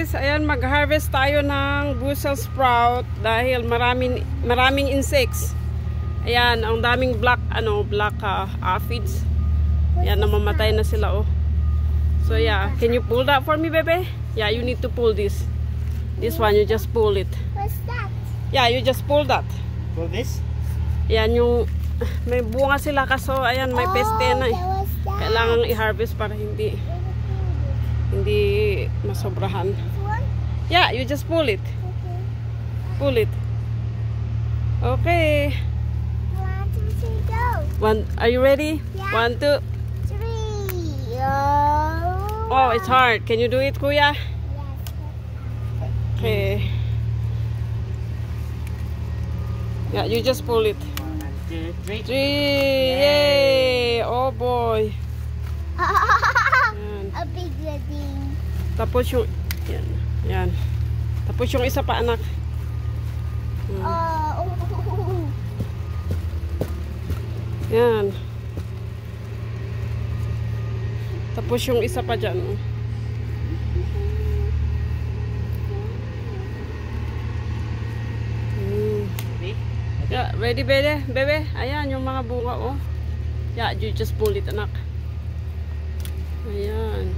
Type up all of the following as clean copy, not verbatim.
guys, ayan mag-harvest tayo ng Brussels sprout dahil maraming insects. Ayan, ang daming black aphids. Ayan, namamatay na sila oh. So yeah, can you pull that for me, baby? Yeah, you need to pull this. This one, you just pull it. What's that? Yeah, you just pull that. Pull this? Ayan yung may bunga sila kaso ayan may peste na eh. Kailangan i-harvest para hindi masobrahan. Yeah, you just pull it. Okay. Pull it. Okay. 1, 2, 3, go. Are you ready? Yeah. 1, 2. 3. Oh, it's hard. Can you do it, Kuya? Yes. Okay. Yeah, you just pull it. 1, 2, 3. 3. Yay! Oh boy. Yan. A big thing. Tapos yung yan. Tapos yung isa pa, anak. Yan. Tapos yung isa pa dyan. Oh. Yeah, ready, baby? Ayan, yung mga bunga, oh. Yeah, you just pull it, anak. Ayan.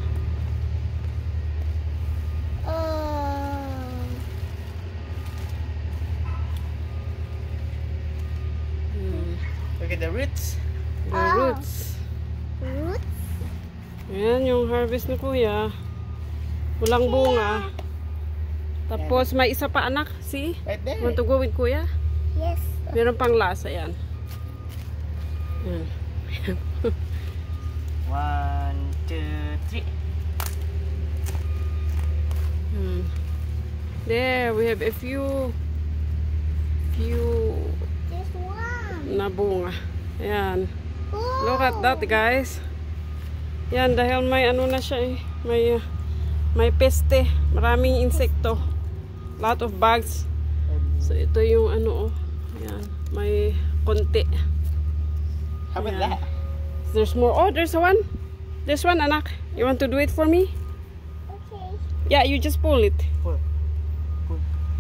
Look at the roots. The roots. Roots? Ayan, yung harvest ni Kuya. Walang bunga. Tapos, may isa pa, anak. See? Right there. Want to go with Kuya? Yes. Meron pang lasa, yan. Yan. 1, 2, 3. There, we have a few Just one. na bunga. Ayan. Oh. Look at that, guys. Yan, dahil may ano na siya eh. May peste. Maraming insekto. Lot of bugs. So, ito yung ano oh. Ayan. May konti. How about Ayan. that? There's more. Oh, there's one. There's one, anak. You want to do it for me? Okay. Yeah, you just pull it. Pull.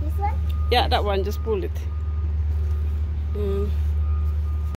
This one? Yeah, that one. Just pull it.